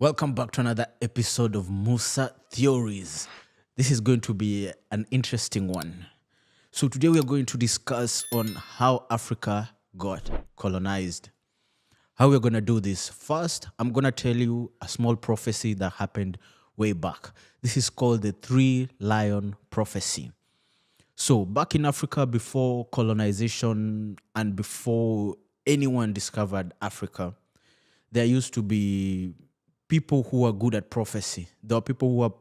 Welcome back to another episode of Moussa Theories. This is going to be an interesting one. So today we are going to discuss on how Africa got colonized. How we're going to do this. First, I'm going to tell you a small prophecy that happened way back. This is called the Three Lion Prophecy. So back in Africa before colonization and before anyone discovered Africa, there used to be people who are good at prophecy. There are people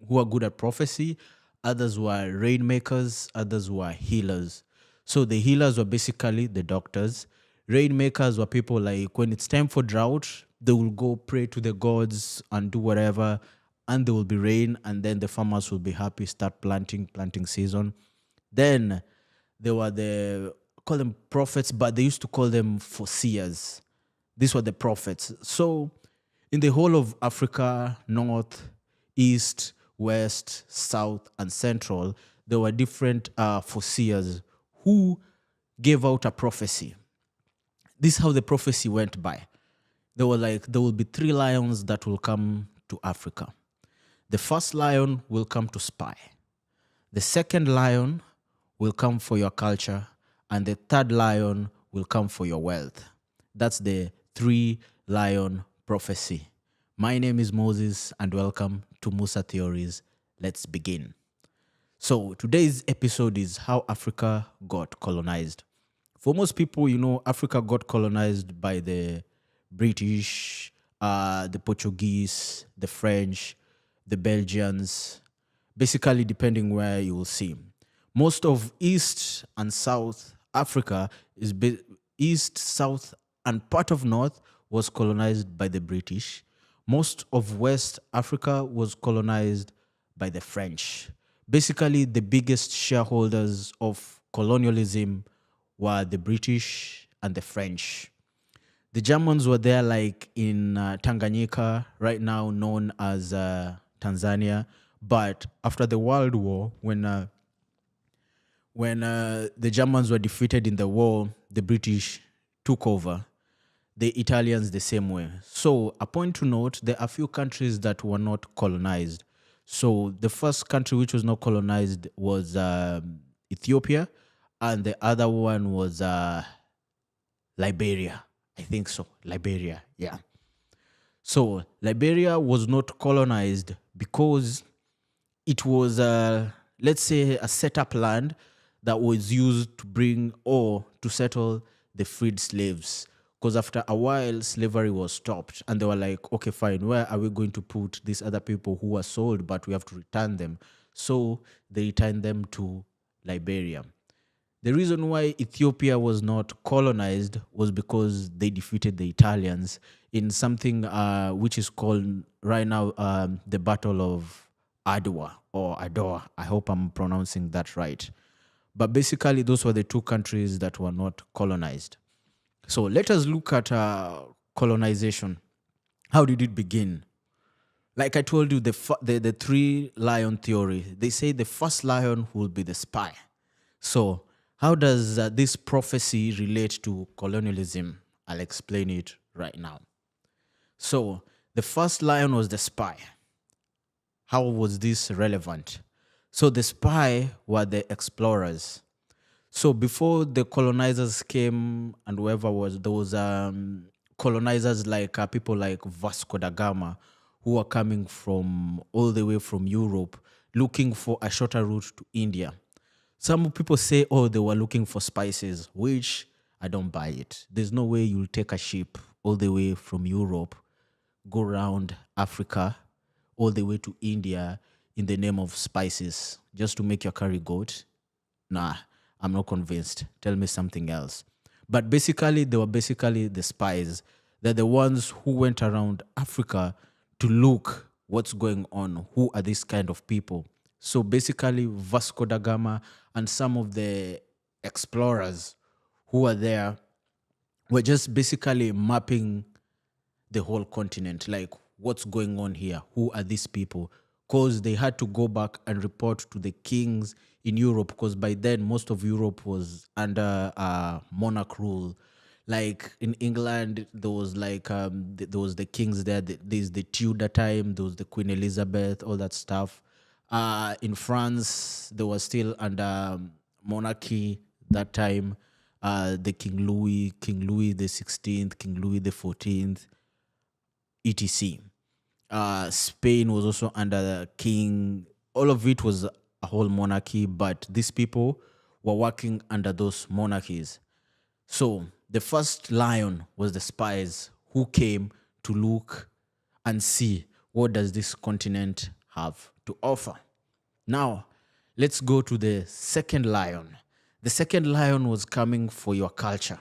who are good at prophecy. Others were rainmakers. Others were healers. So the healers were basically the doctors. Rainmakers were people like when it's time for drought, they will go pray to the gods and do whatever, and there will be rain, and then the farmers will be happy, start planting season. Then there were call them prophets, but they used to call them foreseers. These were the prophets. So in the whole of Africa, North, East, West, South, and Central, there were different foreseers who gave out a prophecy. This is how the prophecy went by. They were like, there will be three lions that will come to Africa. The first lion will come to spy. The second lion will come for your culture. And the third lion will come for your wealth. That's the three lion prophecy. My name is Moses and welcome to Moussa Theories. Let's begin. So today's episode is how Africa got colonized. For most people, Africa got colonized by the British, the Portuguese, the French, the Belgians, basically depending where you will see. Most of East and South Africa is East, South, and part of North was colonized by the British. Most of West Africa was colonized by the French. Basically, the biggest shareholders of colonialism were the British and the French. The Germans were there like in Tanganyika, right now known as Tanzania. But after the World War, when the Germans were defeated in the war, the British took over. The Italians the same way. So a point to note, there are few countries that were not colonized. So the first country which was not colonized was Ethiopia, and the other one was Liberia. I think so. Liberia, yeah. So Liberia was not colonized because it was, let's say, a setup land that was used to bring or to settle the freed slaves. Because after a while, slavery was stopped. And they were like, okay, fine, where are we going to put these other people who were sold, but we have to return them? So they returned them to Liberia. The reason why Ethiopia was not colonized was because they defeated the Italians in something which is called right now the Battle of Adwa or Adoa. I hope I'm pronouncing that right. But basically, those were the two countries that were not colonized. So let us look at colonization. How did it begin? Like I told you, the three lion theory, they say the first lion will be the spy. So how does this prophecy relate to colonialism? I'll explain it right now. So the first lion was the spy. How was this relevant? So the spy were the explorers. So before the colonizers came and whoever was, there was colonizers like people like Vasco da Gama who were coming from all the way from Europe looking for a shorter route to India. Some people say, oh, they were looking for spices, which I don't buy it. There's no way you'll take a ship all the way from Europe, go around Africa, all the way to India in the name of spices just to make your curry goat. Nah, I'm not convinced. Tell me something else. But basically, they were basically the spies. They're the ones who went around Africa to look what's going on. Who are these kind of people? So basically, Vasco da Gama and some of the explorers who were there were just basically mapping the whole continent. Like, what's going on here? Who are these people? Because they had to go back and report to the kings in Europe, because by then most of Europe was under monarch rule. Like in England, there was like there was the kings there. There's the Tudor time. There was the Queen Elizabeth, all that stuff. In France, they were still under monarchy that time. The King Louis the 16th, King Louis the 14th, etc. Spain was also under the king. All of it was a whole monarchy, but these people were working under those monarchies. So the first lion was the spies who came to look and see what does this continent have to offer. Now, let's go to the second lion. The second lion was coming for your culture.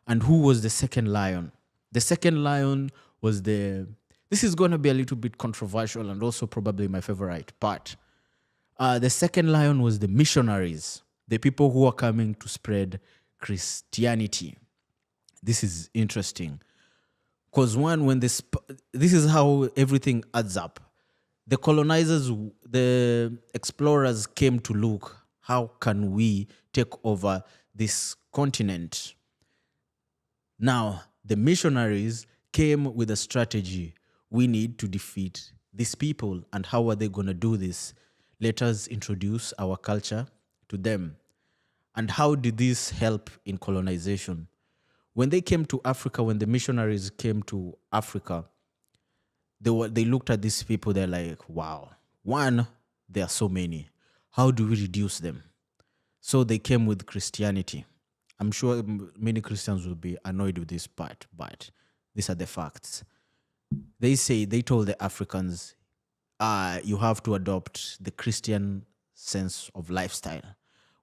And who was the second lion? The second lion was the. This is going to be a little bit controversial and also probably my favorite part. The second lion was the missionaries, the people who are coming to spread Christianity. This is interesting because when this is how everything adds up. The colonizers, the explorers came to look, how can we take over this continent? Now, the missionaries came with a strategy. We need to defeat these people. And how are they going to do this? Let us introduce our culture to them. And how did this help in colonization? When they came to Africa, when the missionaries came to Africa, they looked at these people, they're like, wow, one, there are so many. How do we reduce them? So they came with Christianity. I'm sure many Christians will be annoyed with this part, but these are the facts. They told the Africans, you have to adopt the Christian sense of lifestyle.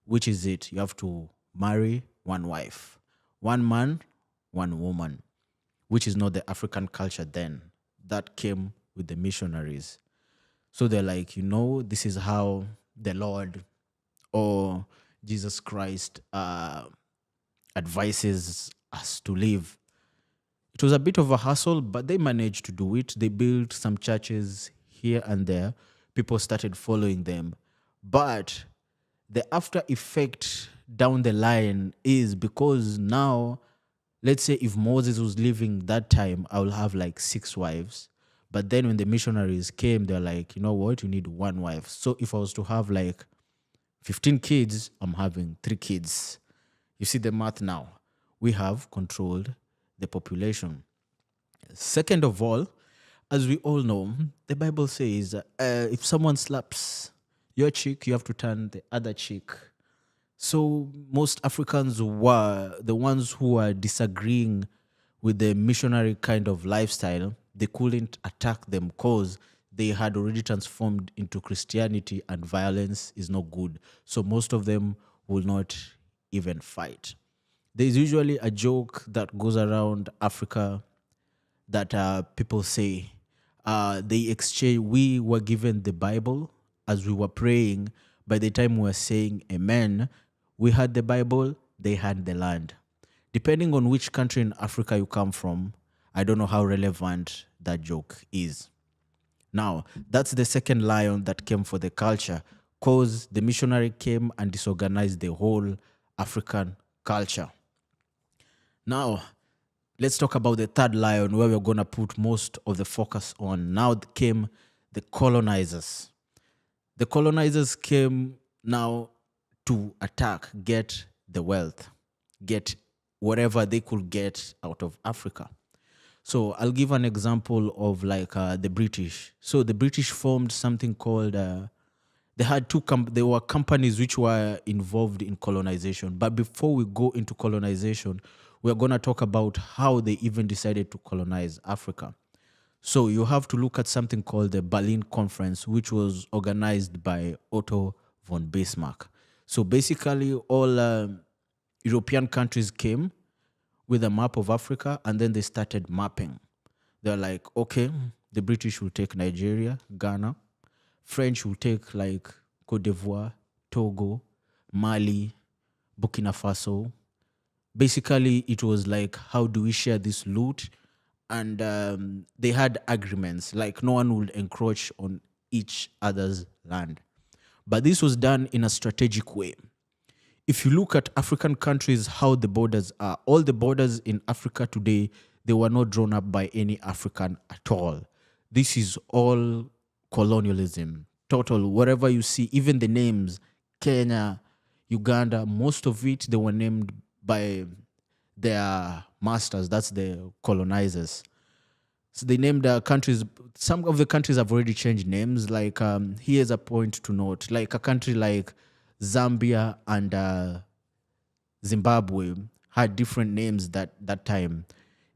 Which is it? You have to marry one wife, one man, one woman, which is not the African culture then. That came with the missionaries. So they're like, this is how the Lord or Jesus Christ advises us to live. It was a bit of a hassle, but they managed to do it. They built some churches here and there. People started following them. But the after effect down the line is because now, let's say if Moses was living that time, I will have like 6 wives. But then when the missionaries came, they're like, you know what? You need one wife. So if I was to have like 15 kids, I'm having 3 kids. You see the math now. We have controlled the population. Second of all, as we all know, the Bible says if someone slaps your cheek, you have to turn the other cheek. So most Africans were the ones who were disagreeing with the missionary kind of lifestyle. They couldn't attack them because they had already transformed into Christianity and violence is not good. So most of them will not even fight. There's usually a joke that goes around Africa that people say, we were given the Bible as we were praying. By the time we were saying amen, we had the Bible, they had the land. Depending on which country in Africa you come from, I don't know how relevant that joke is. Now, that's the second lion that came for the culture, because the missionary came and disorganized the whole African culture. Now, let's talk about the third lion, where we're going to put most of the focus on. Now came the colonizers. The colonizers came now to attack, get the wealth, get whatever they could get out of Africa. So I'll give an example of like the British. So the British formed something called, they had there were companies which were involved in colonization. But before we go into colonization, we're going to talk about how they even decided to colonize Africa. So you have to look at something called the Berlin Conference, which was organized by Otto von Bismarck. So basically all European countries came with a map of Africa, and then they started mapping. They're like, okay, the British will take Nigeria, Ghana. French will take like Cote d'Ivoire, Togo, Mali, Burkina Faso. Basically, it was like, how do we share this loot? And they had agreements, like no one would encroach on each other's land. But this was done in a strategic way. if you look at African countries, how the borders are, all the borders in Africa today, they were not drawn up by any African at all. This is all colonialism, total. Whatever you see, even the names, Kenya, Uganda, most of it, they were named by their masters, that's the colonizers. So they named countries. Some of the countries have already changed names. Like here's a point to note: like a country like Zambia and Zimbabwe had different names that time.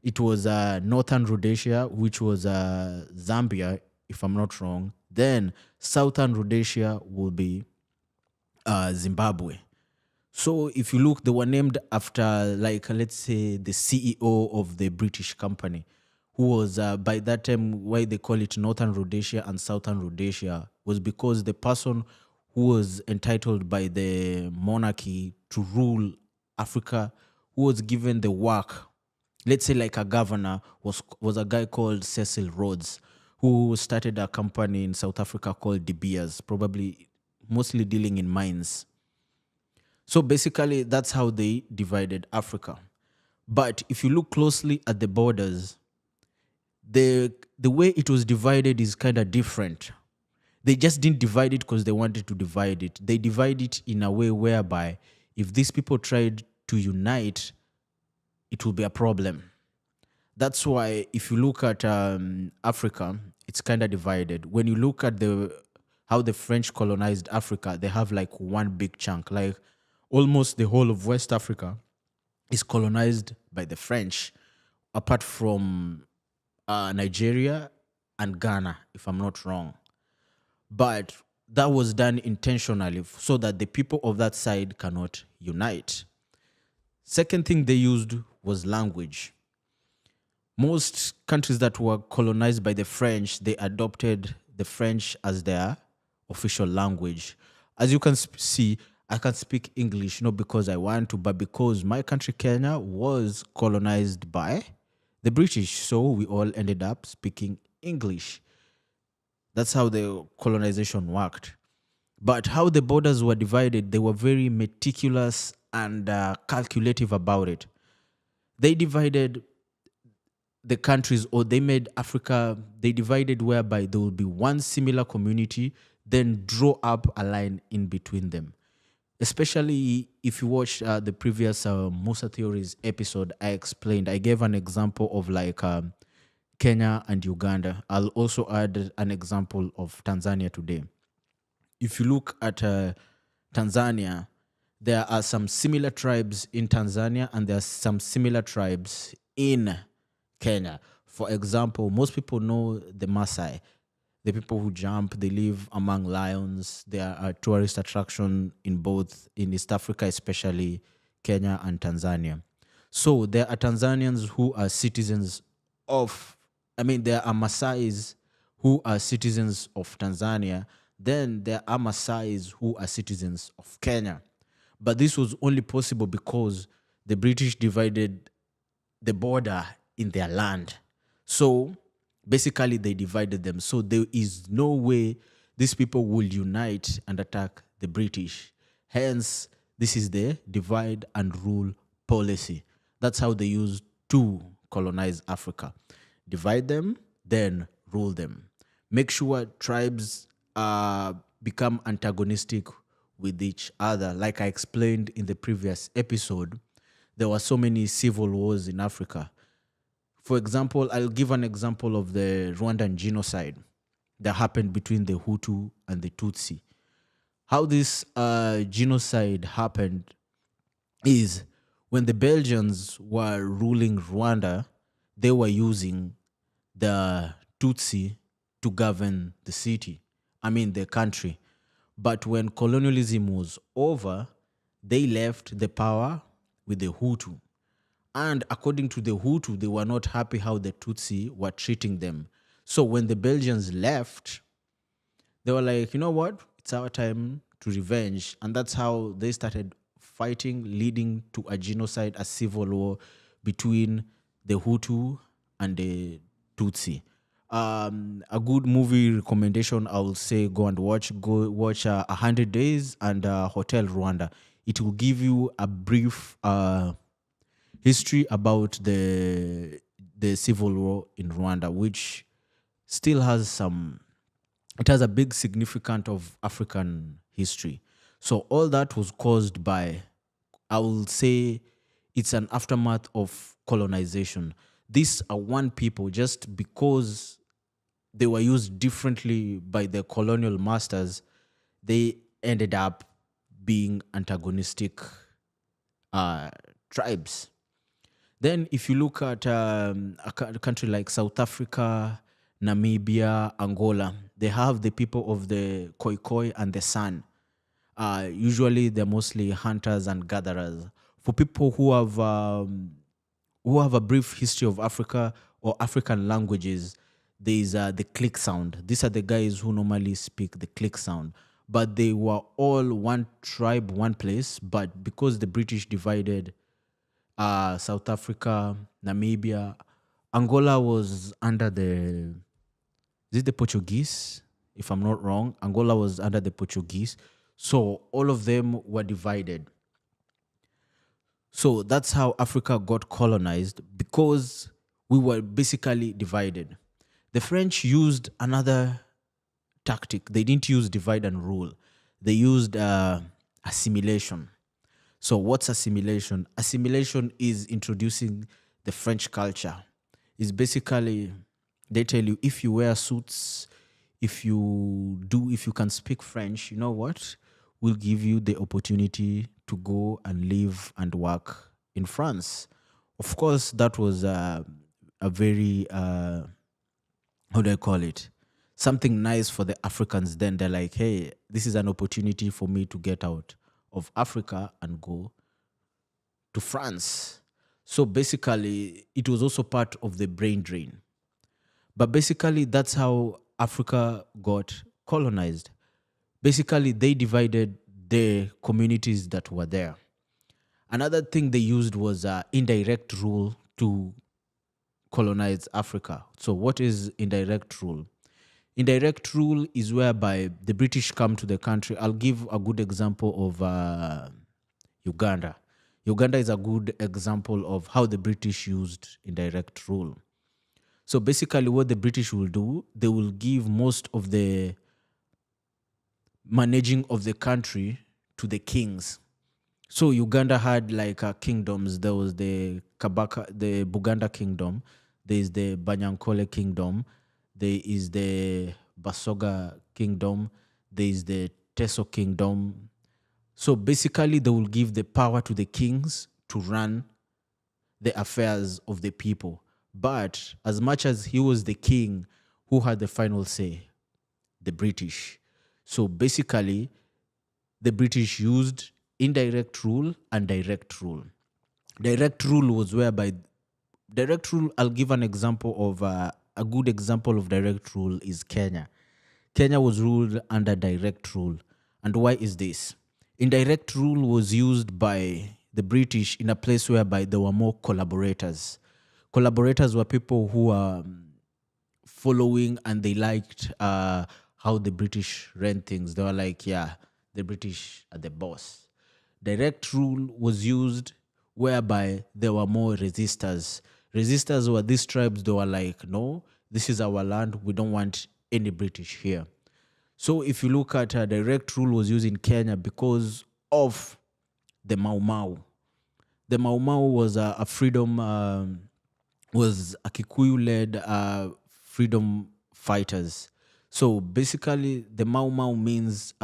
It was Northern Rhodesia, which was Zambia, if I'm not wrong. Then Southern Rhodesia will be Zimbabwe. So if you look, they were named after, like, let's say, the CEO of the British company, who was by that time, why they call it Northern Rhodesia and Southern Rhodesia was because the person who was entitled by the monarchy to rule Africa, who was given the work, let's say like a governor, was a guy called Cecil Rhodes, who started a company in South Africa called De Beers, probably mostly dealing in mines. So basically, that's how they divided Africa. But if you look closely at the borders, the way it was divided is kind of different. They just didn't divide it because they wanted to divide it. They divide it in a way whereby if these people tried to unite, it will be a problem. That's why if you look at Africa, it's kind of divided. When you look at the how the French colonized Africa, they have like one big chunk, like almost the whole of West Africa is colonized by the French, apart from Nigeria and Ghana, if I'm not wrong. But that was done intentionally so that the people of that side cannot unite. Second thing they used was language. Most countries that were colonized by the French, they adopted the French as their official language. As you can see, I can speak English not because I want to, but because my country, Kenya, was colonized by the British. So we all ended up speaking English. That's how the colonization worked. But how the borders were divided, they were very meticulous and calculative about it. They divided the countries, or they made Africa, they divided whereby there will be one similar community, then draw up a line in between them. Especially if you watch the previous Moussa Theories episode, I gave an example of like Kenya and Uganda. I'll also add an example of Tanzania today. If you look at Tanzania, there are some similar tribes in Tanzania and there are some similar tribes in Kenya. For example, most people know the Maasai, the people who jump, they live among lions. They are a tourist attraction in East Africa, especially Kenya and Tanzania. So there are Tanzanians who are citizens there are Maasais who are citizens of Tanzania. Then there are Maasais who are citizens of Kenya. But this was only possible because the British divided the border in their land. So basically they divided them. So there is no way these people will unite and attack the British. Hence, this is the divide and rule policy. That's how they used to colonize Africa. Divide them, then rule them. Make sure tribes become antagonistic with each other. Like I explained in the previous episode, there were so many civil wars in Africa. For example, I'll give an example of the Rwandan genocide that happened between the Hutu and the Tutsi. How this genocide happened is when the Belgians were ruling Rwanda, they were using the Tutsi to govern the country. But when colonialism was over, they left the power with the Hutu. And according to the Hutu, they were not happy how the Tutsi were treating them. So when the Belgians left, they were like, you know what? It's our time to revenge. And that's how they started fighting, leading to a genocide, a civil war between the Hutu and the Tutsi. A good movie recommendation, I will say, go watch 100 Days and Hotel Rwanda. It will give you a brief history about the civil war in Rwanda, which still has some. It has a big significance of African history. So all that was caused by, I will say, it's an aftermath of colonization. These are one people just because they were used differently by the colonial masters, they ended up being antagonistic tribes. Then, if you look at a country like South Africa, Namibia, Angola, they have the people of the Khoikhoi and the San. Usually, they're mostly hunters and gatherers. For people who have a brief history of Africa or African languages, there is the click sound. These are the guys who normally speak the click sound. But they were all one tribe, one place. But because the British divided South Africa, Namibia, Angola was under the, is it the Portuguese? If I'm not wrong, Angola was under the Portuguese. So all of them were divided. So that's how Africa got colonized because we were basically divided. The French used another tactic. They didn't use divide and rule. They used assimilation. So what's assimilation? Assimilation is introducing the French culture. It's basically, they tell you, if you wear suits, if you can speak French, you know what? We'll give you the opportunity to go and live and work in France. Of course, that was a very, how do I call it? Something nice for the Africans. Then they're like, hey, this is an opportunity for me to get out of Africa and go to France. So basically, it was also part of the brain drain. But basically, that's how Africa got colonized. Basically, they divided the communities that were there. Another thing they used was indirect rule to colonize Africa. So, what is indirect rule? Indirect rule is whereby the British come to the country. I'll give a good example of Uganda. Uganda is a good example of how the British used indirect rule. So basically, what the British will do, they will give most of the managing of the country to the kings. So Uganda had like kingdoms. There was the Buganda kingdom. There is the Banyankole kingdom. There is the Basoga kingdom. There is the Teso kingdom. So basically, they will give the power to the kings to run the affairs of the people. But as much as he was the king, who had the final say? The British. So basically, the British used indirect rule and direct rule. Direct rule was whereby direct rule, I'll give an example of a good example of direct rule is Kenya. Kenya was ruled under direct rule. And why is this? Indirect rule was used by the British in a place whereby there were more collaborators. Collaborators were people who are following and they liked how the British ran things. They were like, yeah, the British are the boss. Direct rule was used whereby there were more resistors. Resistors were these tribes, they were like, no, this is our land. We don't want any British here. So if you look at direct rule was used in Kenya because of the Mau Mau. The Mau Mau was a freedom, was a Kikuyu-led freedom fighters. So basically, the Mau Mau means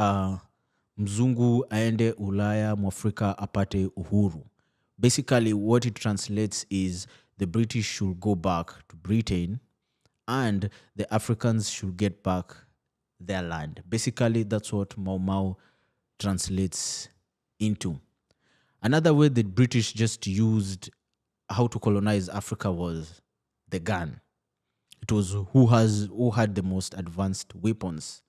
Mzungu aende Ulaya, Mwafrika apate uhuru. Basically, what it translates is the British should go back to Britain and the Africans should get back their land. Basically, that's what Mau Mau translates into. Another way the British just used how to colonize Africa was the gun. It was who had the most advanced weapons.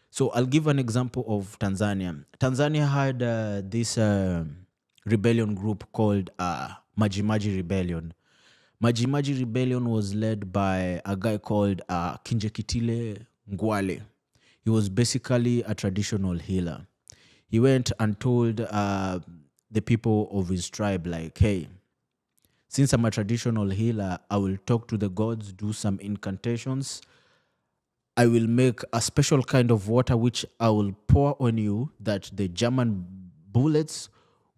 So I'll give an example of Tanzania. Tanzania had this rebellion group called Maji Maji Rebellion. Maji Maji Rebellion was led by a guy called Kinjekitile Ngwale. He was basically a traditional healer. He went and told the people of his tribe, like, hey, since I'm a traditional healer, I will talk to the gods, do some incantations. I will make a special kind of water which I will pour on you that the German bullets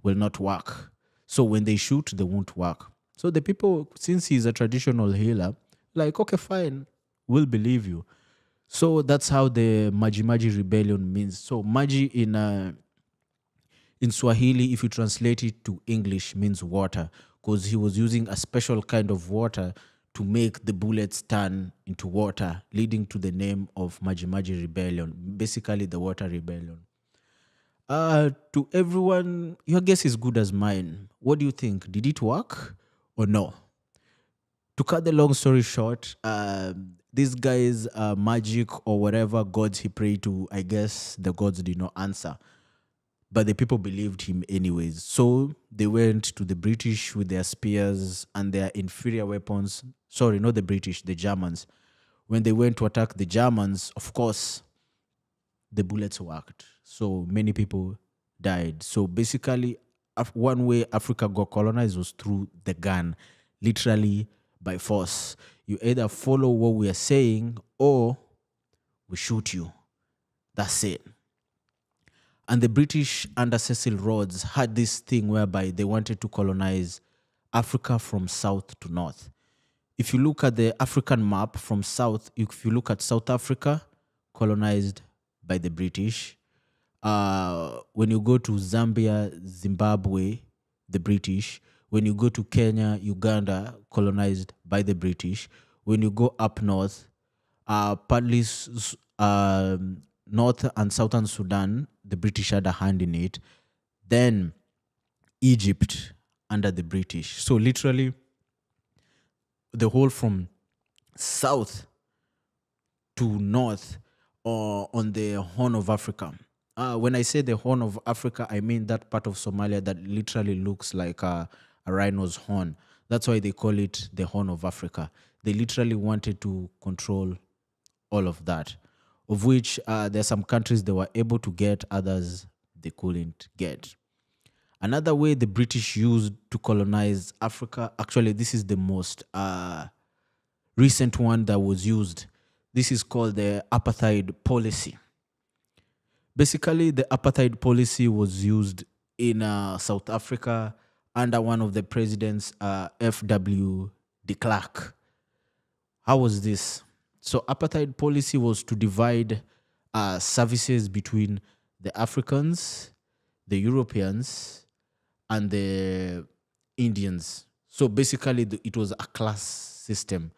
will not work. So when they shoot, they won't work. So the people, since he's a traditional healer, like, okay, fine, we'll believe you. So that's how the Maji Maji rebellion means. So Maji in Swahili, if you translate it to English, means water, because he was using a special kind of water to make the bullets turn into water, leading to the name of Maji Maji Rebellion, basically the water rebellion. To everyone, your guess is good as mine. What do you think? Did it work or no? To cut the long story short, these guys, magic or whatever gods he prayed to, I guess the gods did not answer. But the people believed him anyways. So they went to the British with their spears and their inferior weapons. Sorry, not the British, the Germans. When they went to attack the Germans, of course, the bullets worked. So many people died. So basically, one way Africa got colonized was through the gun, literally by force. You either follow what we are saying or we shoot you. That's it. And the British under Cecil Rhodes had this thing whereby they wanted to colonize Africa from south to north. If you look at the African map from south, if you look at South Africa, colonized by the British. When you go to Zambia, Zimbabwe, the British. When you go to Kenya, Uganda, colonized by the British. When you go up north, partly North and Southern Sudan, the British had a hand in it. Then Egypt under the British. So literally, the whole from south to north on the Horn of Africa. When I say the Horn of Africa, I mean that part of Somalia that literally looks like a rhino's horn. That's why they call it the Horn of Africa. They literally wanted to control all of that, of which there are some countries they were able to get, others they couldn't get. Another way the British used to colonize Africa, actually, this is the most recent one that was used. This is called the apartheid policy. Basically, the apartheid policy was used in South Africa under one of the presidents, F.W. de Klerk. How was this? So apartheid policy was to divide services between the Africans, the Europeans, and the Indians. So basically, it was a class system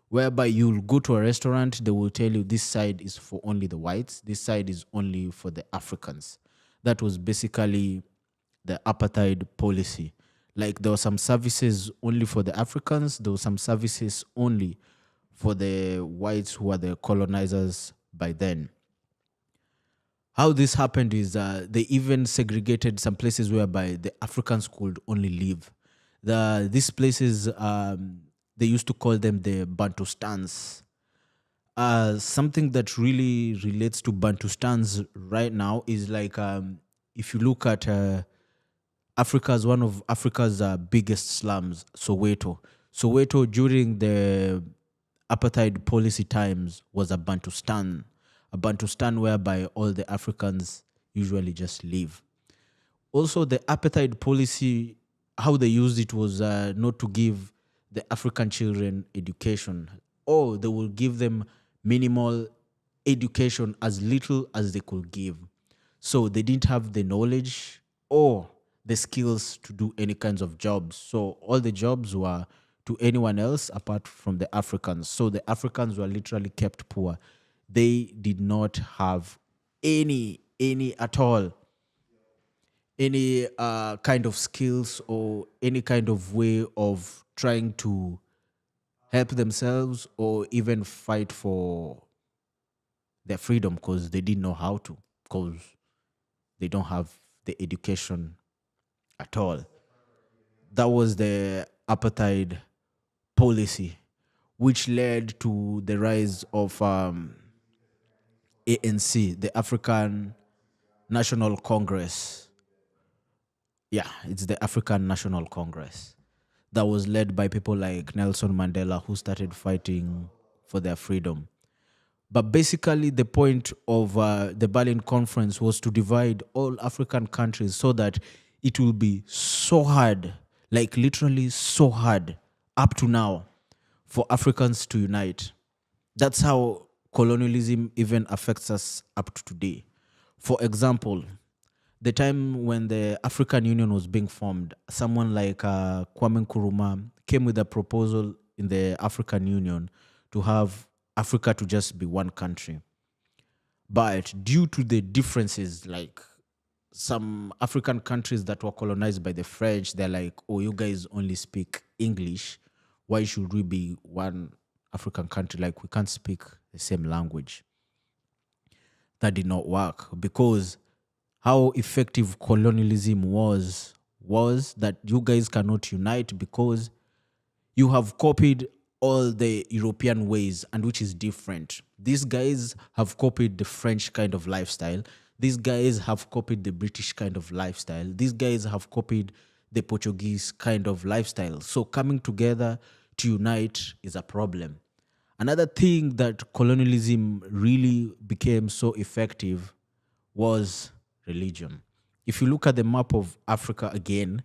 whereby you'll go to a restaurant, they will tell you this side is for only the whites, this side is only for the Africans. That was basically the apartheid policy. Like there were some services only for the Africans, there were some services only for the whites who were the colonizers by then. How this happened is they even segregated some places whereby the Africans could only live. These places, they used to call them the Bantustans. Something that really relates to Bantustans right now is like if you look at one of Africa's biggest slums, Soweto. Soweto during the apartheid policy times was a Bantustan whereby all the Africans usually just live. Also, the apartheid policy, how they used it was not to give the African children education, or they will give them minimal education, as little as they could give. So they didn't have the knowledge or the skills to do any kinds of jobs. So all the jobs were to anyone else apart from the Africans. So the Africans were literally kept poor. They did not have any at all, any kind of skills or any kind of way of trying to help themselves or even fight for their freedom, because they didn't know how to, because they don't have the education at all. That was the apartheid policy, which led to the rise of ANC, the African National Congress. Yeah, it's the African National Congress that was led by people like Nelson Mandela, who started fighting for their freedom. But basically, the point of the Berlin Conference was to divide all African countries so that it will be so hard, like literally so hard, up to now, for Africans to unite. That's how colonialism even affects us up to today. For example, the time when the African Union was being formed, someone like Kwame Nkrumah came with a proposal in the African Union to have Africa to just be one country. But due to the differences, like some African countries that were colonized by the French, they're like, oh, you guys only speak English. Why should we be one African country? Like, we can't speak the same language. That did not work because how effective colonialism was that you guys cannot unite because you have copied all the European ways and which is different. These guys have copied the French kind of lifestyle. These guys have copied the British kind of lifestyle. These guys have copied the Portuguese kind of lifestyle. So coming together to unite is a problem. Another thing that colonialism really became so effective was religion. If you look at the map of Africa again,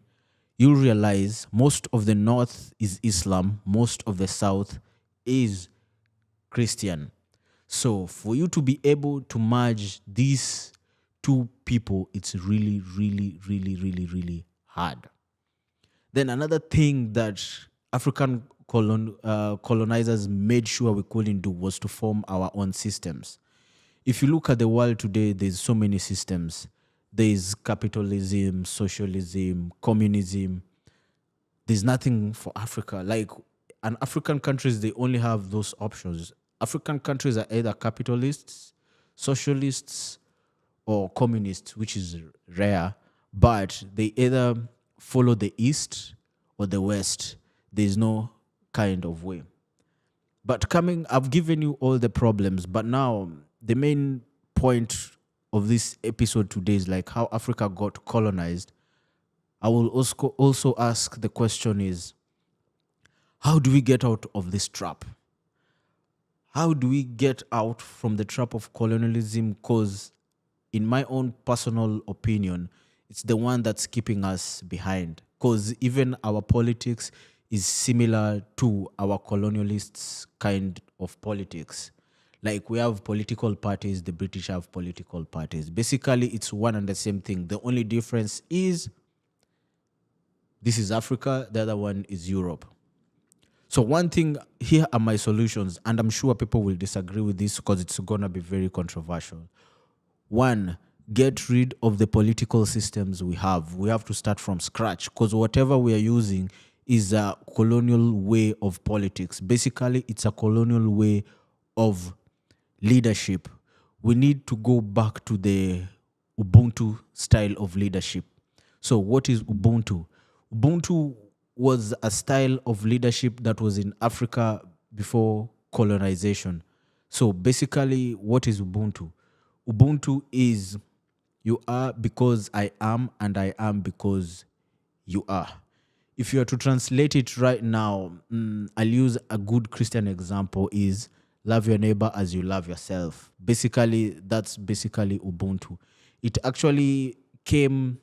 you'll realize most of the north is Islam, most of the south is Christian. So for you to be able to merge these two people, it's really, really, really, really, really hard. Then another thing that African colonizers made sure we couldn't do was to form our own systems. If you look at the world today, there's so many systems. There's capitalism, socialism, communism. There's nothing for Africa. Like, and African countries, they only have those options. African countries are either capitalists, socialists, or communists, which is rare, but they either follow the East or the West. There's no kind of way. But I've given you all the problems, but now the main point of this episode today is like how Africa got colonized. I will also ask the question is, how do we get out of this trap? How do we get out from the trap of colonialism? Because in my own personal opinion, it's the one that's keeping us behind. Because even our politics is similar to our colonialists' kind of politics. Like we have political parties, the British have political parties. Basically, it's one and the same thing. The only difference is this is Africa, the other one is Europe. So one thing, here are my solutions, and I'm sure people will disagree with this because it's going to be very controversial. One, get rid of the political systems we have. We have to start from scratch because whatever we are using is a colonial way of politics. Basically, it's a colonial way of leadership. We need to go back to the Ubuntu style of leadership. So what is Ubuntu? Ubuntu was a style of leadership that was in Africa before colonization. So basically, what is Ubuntu? Ubuntu is you are because I am, and I am because you are. If you are to translate it right now, I'll use a good Christian example is love your neighbor as you love yourself. Basically, that's basically Ubuntu. It actually came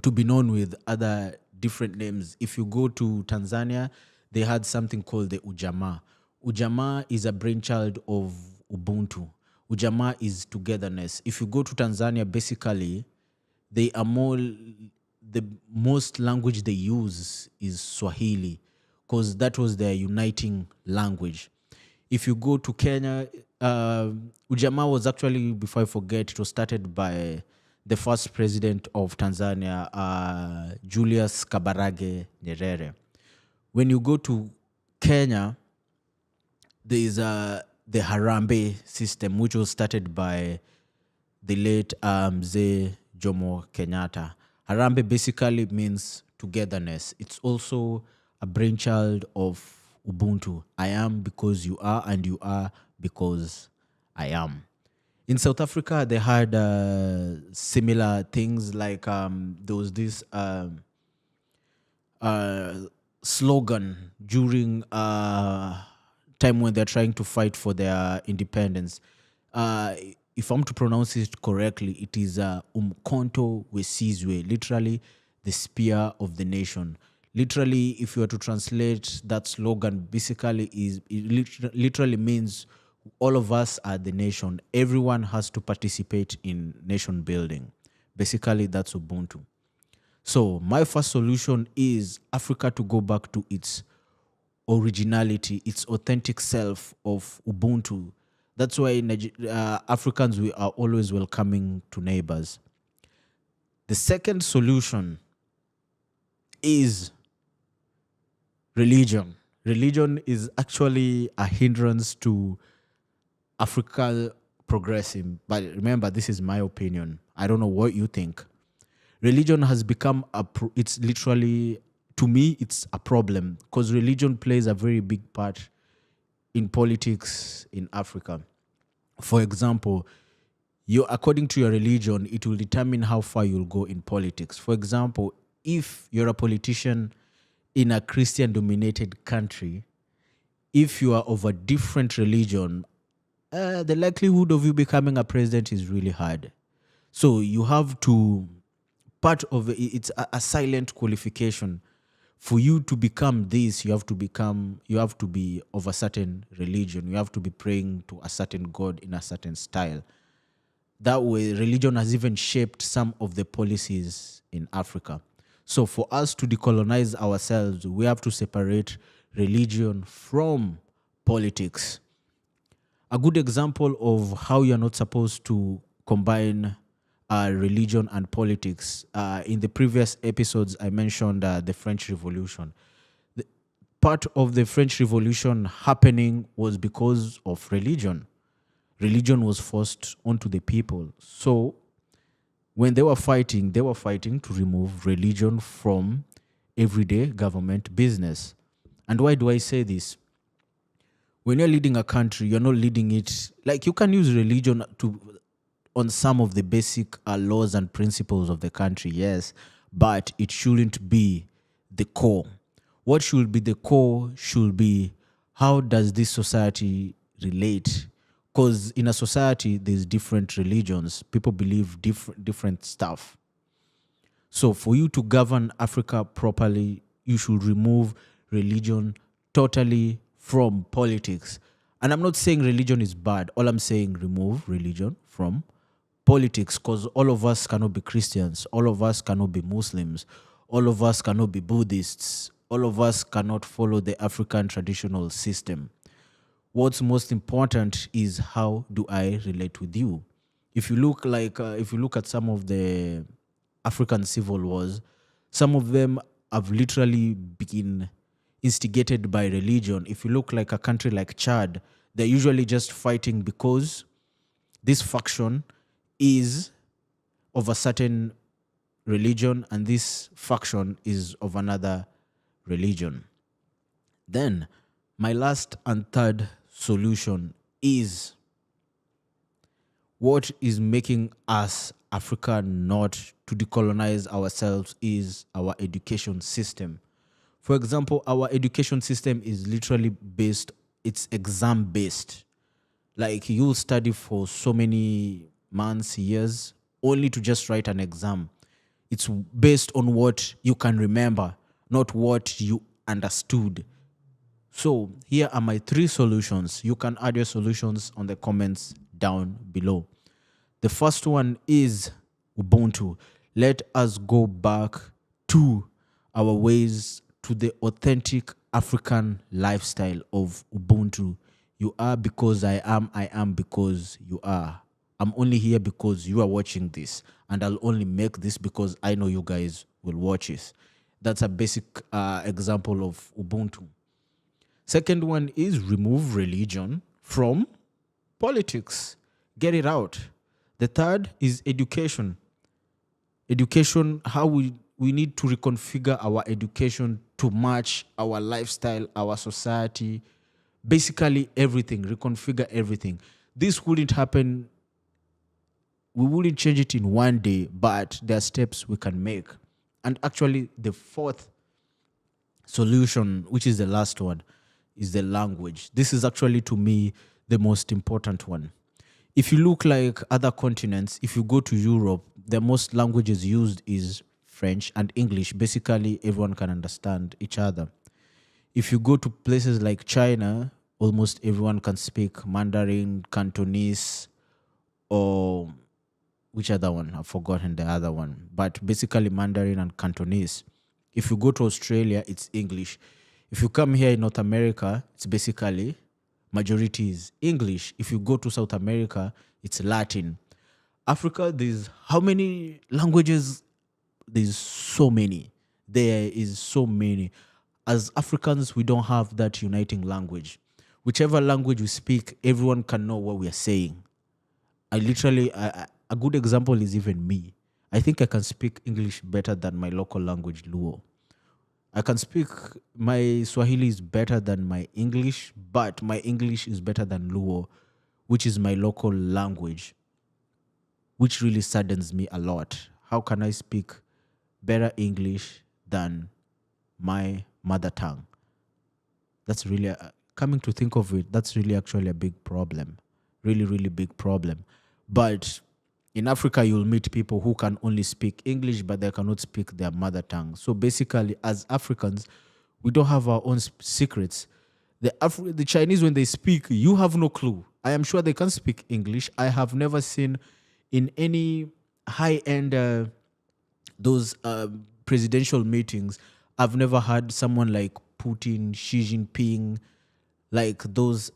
to be known with other different names. If you go to Tanzania, they had something called the Ujamaa. Ujamaa is a brainchild of Ubuntu. Ujamaa is togetherness. If you go to Tanzania, basically, they are more, the most language they use is Swahili because that was their uniting language. If you go to Kenya, Ujamaa was actually, before I forget, it was started by the first president of Tanzania, Julius Kabarage Nyerere. When you go to Kenya, there is the Harambee system, which was started by the late Mzee Jomo Kenyatta. Harambee basically means togetherness. It's also a brainchild of Ubuntu. I am because you are, and you are because I am. In South Africa, they had similar things like there was this uh, slogan during time when they're trying to fight for their independence. Uh, if I'm to pronounce it correctly, it is Umkhonto Wesizwe, literally the spear of the nation. Literally, if you were to translate that slogan, basically is it literally means all of us are the nation. Everyone has to participate in nation building. Basically, that's Ubuntu. So my first solution is Africa to go back to its originality, its authentic self of Ubuntu. That's why Africans, we are always welcoming to neighbors. The second solution is religion. Religion is actually a hindrance to Africa progressing. But remember, this is my opinion. I don't know what you think. Religion has become it's literally, to me, it's a problem because religion plays a very big part in politics in Africa. For example, according to your religion, it will determine how far you'll go in politics. For example, if you're a politician in a Christian dominated country, if you are of a different religion, the likelihood of you becoming a president is really hard. So you have to, part of it's a silent qualification. For you to become this, you have to be of a certain religion. You have to be praying to a certain God in a certain style. That way, religion has even shaped some of the policies in Africa. So for us to decolonize ourselves, we have to separate religion from politics. A good example of how you're not supposed to combine religion and politics. In the previous episodes, I mentioned the French Revolution. Part of the French Revolution happening was because of religion. Religion was forced onto the people. So when they were fighting to remove religion from everyday government business. And why do I say this? When you're leading a country, you're not leading it like you can use religion on some of the basic laws and principles of the country, yes, but it shouldn't be the core. What should be the core should be, how does this society relate? Because in a society, there's different religions. People believe different stuff. So for you to govern Africa properly, you should remove religion totally from politics. And I'm not saying religion is bad. All I'm saying, remove religion from politics, because all of us cannot be Christians. All of us cannot be Muslims. All of us cannot be Buddhists. All of us cannot follow the African traditional system. What's most important is, how do I relate with you? If you look at some of the African civil wars, some of them have literally been instigated by religion. If you look like a country like Chad, they're usually just fighting because this faction is of a certain religion and this faction is of another religion. Then my last and third solution is, what is making us Africa not to decolonize ourselves is our education system. For example, our education system is literally it's exam based. Like, you'll study for so many months, years, only to just write an exam. It's based on what you can remember, not what you understood. So here are my 3 solutions. You can add your solutions on the comments down below. The first one is Ubuntu. Let us go back to our ways, to the authentic African lifestyle of Ubuntu. You are because I am because you are. I'm only here because you are watching this, and I'll only make this because I know you guys will watch it. That's a basic example of Ubuntu. Second one is remove religion from politics. Get it out. The third is education. Education, how we need to reconfigure our education to match our lifestyle, our society, basically everything, reconfigure everything. This wouldn't happen we wouldn't change it in one day, but there are steps we can make. And actually, the fourth solution, which is the last one, is the language. This is actually, to me, the most important one. If you look like other continents, if you go to Europe, the most languages used is French and English. Basically, everyone can understand each other. If you go to places like China, almost everyone can speak Mandarin, Cantonese, or which other one? I've forgotten the other one. But basically Mandarin and Cantonese. If you go to Australia, it's English. If you come here in North America, it's basically majority is English. If you go to South America, it's Latin. Africa, there's how many languages? There's so many. There is so many. As Africans, we don't have that uniting language. Whichever language we speak, everyone can know what we are saying. A good example is even me. I think I can speak English better than my local language, Luo. I can speak, my Swahili is better than my English, but my English is better than Luo, which is my local language, which really saddens me a lot. How can I speak better English than my mother tongue? That's really, coming to think of it, that's really actually a big problem. Really, really big problem. But in Africa, you'll meet people who can only speak English, but they cannot speak their mother tongue. So basically, as Africans, we don't have our own secrets. The Chinese, when they speak, you have no clue. I am sure they can speak English. I have never seen in any high-end those presidential meetings, I've never had someone like Putin, Xi Jinping, like those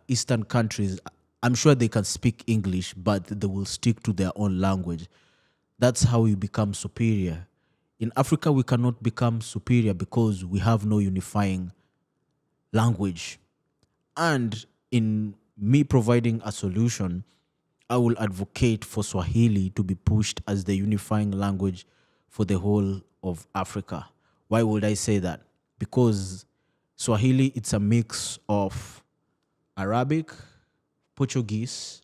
Eastern countries. I'm sure they can speak English, but they will stick to their own language. That's how we become superior. In Africa, we cannot become superior because we have no unifying language. And in me providing a solution, I will advocate for Swahili to be pushed as the unifying language for the whole of Africa. Why would I say that? Because Swahili, it's a mix of Arabic, Portuguese,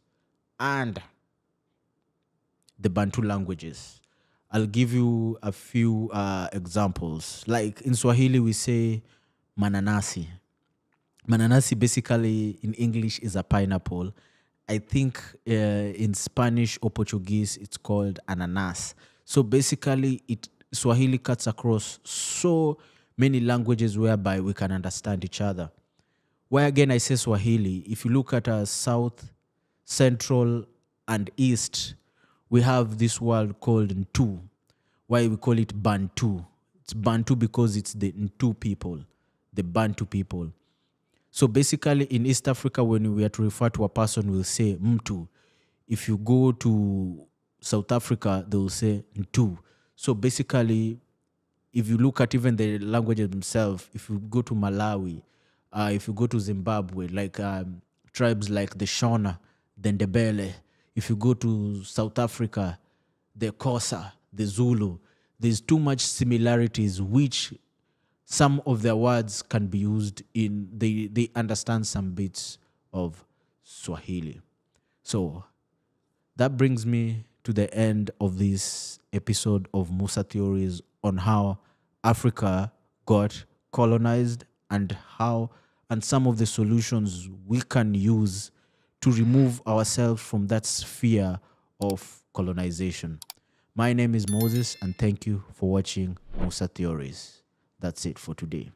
and the Bantu languages. I'll give you a few examples. Like in Swahili, we say mananasi. Mananasi basically in English is a pineapple. I think in Spanish or Portuguese, it's called ananas. So basically, Swahili cuts across so many languages whereby we can understand each other. Why again I say Swahili, if you look at South, Central, and East, we have this word called Ntu. Why we call it Bantu? It's Bantu because it's the Ntu people, the Bantu people. So basically in East Africa, when we are to refer to a person, we'll say Mtu. If you go to South Africa, they will say Ntu. So basically, if you look at even the languages themselves, if you go to Malawi, if you go to Zimbabwe, like tribes like the Shona, the Ndebele, if you go to South Africa, the Xhosa, the Zulu, there's too much similarities which some of their words can be used in, they understand some bits of Swahili. So that brings me to the end of this episode of Moussa Theories on how Africa got colonized and some of the solutions we can use to remove ourselves from that sphere of colonization. My name is Moses, and thank you for watching Moussa Theories. That's it for today.